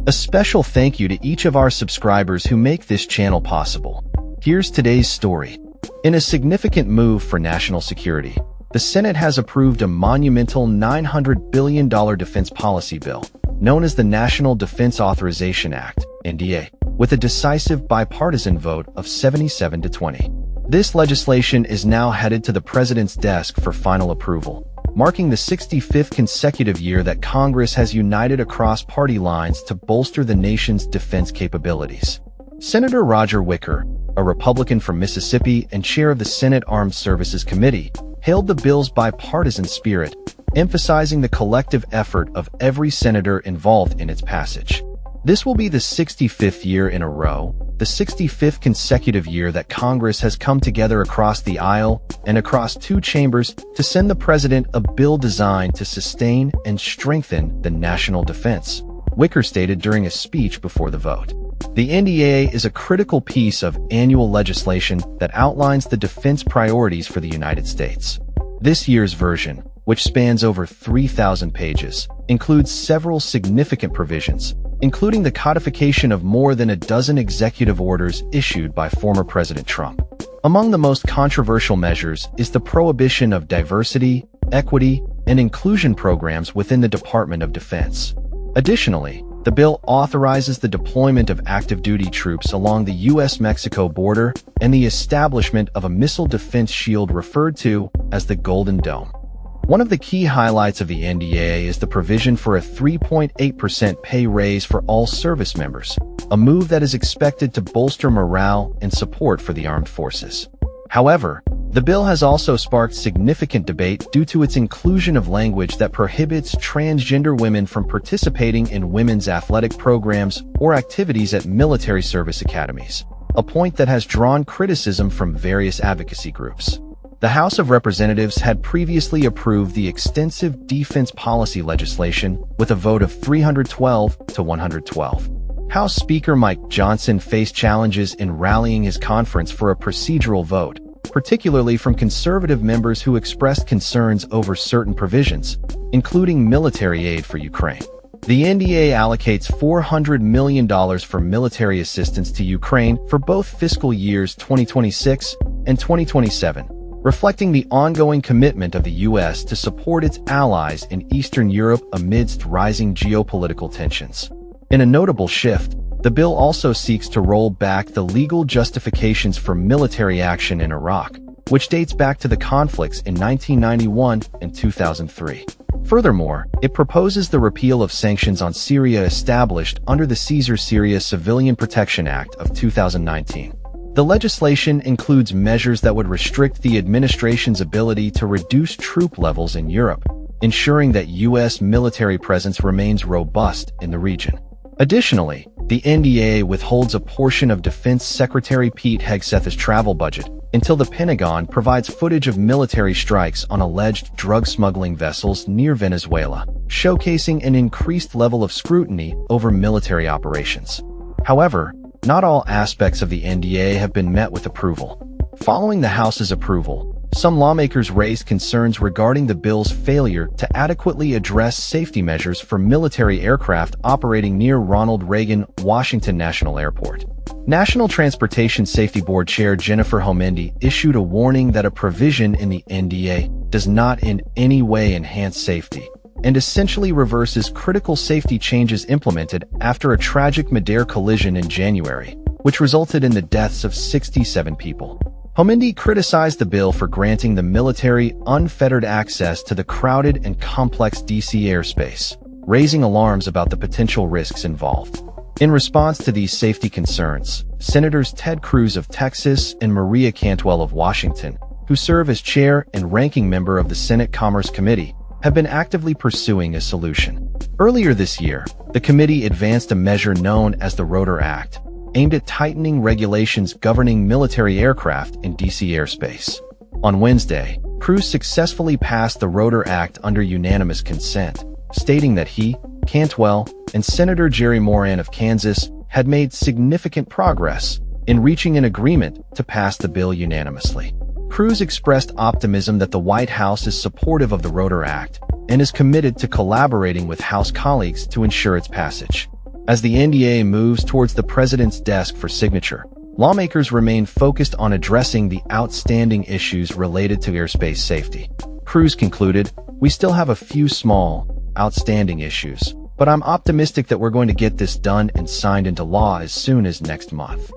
A special thank you to each of our subscribers who make this channel possible. Here's today's story. In a significant move for national security, the Senate has approved a monumental $900 billion defense policy bill, known as the National Defense Authorization Act, NDAA, with a decisive bipartisan vote of 77-20. This legislation is now headed to the president's desk for final approval, marking the 65th consecutive year that Congress has united across party lines to bolster the nation's defense capabilities. Senator Roger Wicker, a Republican from Mississippi and chair of the Senate Armed Services Committee, hailed the bill's bipartisan spirit, emphasizing the collective effort of every senator involved in its passage. This will be the 65th year in a row, the 65th consecutive year that Congress has come together across the aisle and across two chambers to send the president a bill designed to sustain and strengthen the national defense, Wicker stated during a speech before the vote. The NDAA is a critical piece of annual legislation that outlines the defense priorities for the United States. This year's version, which spans over 3,000 pages, includes several significant provisions, including the codification of more than a dozen executive orders issued by former President Trump. Among the most controversial measures is the prohibition of diversity, equity, and inclusion programs within the Department of Defense. Additionally, the bill authorizes the deployment of active duty troops along the U.S.-Mexico border and the establishment of a missile defense shield referred to as the Golden Dome. One of the key highlights of the NDAA is the provision for a 3.8% pay raise for all service members, a move that is expected to bolster morale and support for the armed forces. However, the bill has also sparked significant debate due to its inclusion of language that prohibits transgender women from participating in women's athletic programs or activities at military service academies, a point that has drawn criticism from various advocacy groups. The House of Representatives had previously approved the extensive defense policy legislation with a vote of 312 to 112. House Speaker Mike Johnson faced challenges in rallying his conference for a procedural vote, particularly from conservative members who expressed concerns over certain provisions, including military aid for Ukraine. The NDAA allocates $400 million for military assistance to Ukraine for both fiscal years 2026 and 2027. Reflecting the ongoing commitment of the U.S. to support its allies in Eastern Europe amidst rising geopolitical tensions. In a notable shift, the bill also seeks to roll back the legal justifications for military action in Iraq, which dates back to the conflicts in 1991 and 2003. Furthermore, it proposes the repeal of sanctions on Syria established under the Caesar-Syria Civilian Protection Act of 2019. The legislation includes measures that would restrict the administration's ability to reduce troop levels in Europe, ensuring that U.S. military presence remains robust in the region. Additionally, the NDAA withholds a portion of Defense Secretary Pete Hegseth's travel budget until the Pentagon provides footage of military strikes on alleged drug smuggling vessels near Venezuela, showcasing an increased level of scrutiny over military operations. However, not all aspects of the NDAA have been met with approval. Following the House's approval, some lawmakers raised concerns regarding the bill's failure to adequately address safety measures for military aircraft operating near Ronald Reagan Washington National Airport. National Transportation Safety Board Chair Jennifer Homendy issued a warning that a provision in the NDAA does not in any way enhance safety and essentially reverses critical safety changes implemented after a tragic mid-air collision in January, which resulted in the deaths of 67 people. Homendy criticized the bill for granting the military unfettered access to the crowded and complex D.C. airspace, raising alarms about the potential risks involved. In response to these safety concerns, Senators Ted Cruz of Texas and Maria Cantwell of Washington, who serve as chair and ranking member of the Senate Commerce Committee, have been actively pursuing a solution. Earlier this year, the committee advanced a measure known as the Rotor Act, aimed at tightening regulations governing military aircraft in D.C. airspace. On Wednesday, Cruz successfully passed the Rotor Act under unanimous consent, stating that he, Cantwell, and Senator Jerry Moran of Kansas had made significant progress in reaching an agreement to pass the bill unanimously. Cruz expressed optimism that the White House is supportive of the Rotor Act and is committed to collaborating with House colleagues to ensure its passage. As the NDAA moves towards the president's desk for signature, lawmakers remain focused on addressing the outstanding issues related to airspace safety. Cruz concluded, "We still have a few small, outstanding issues, but I'm optimistic that we're going to get this done and signed into law as soon as next month."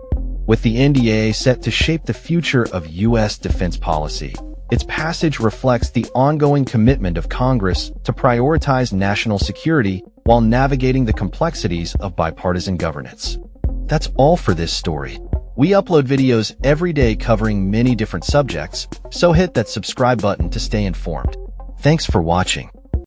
With the NDAA set to shape the future of U.S. defense policy, its passage reflects the ongoing commitment of Congress to prioritize national security while navigating the complexities of bipartisan governance. That's all for this story. We upload videos every day covering many different subjects, so hit that subscribe button to stay informed. Thanks for watching.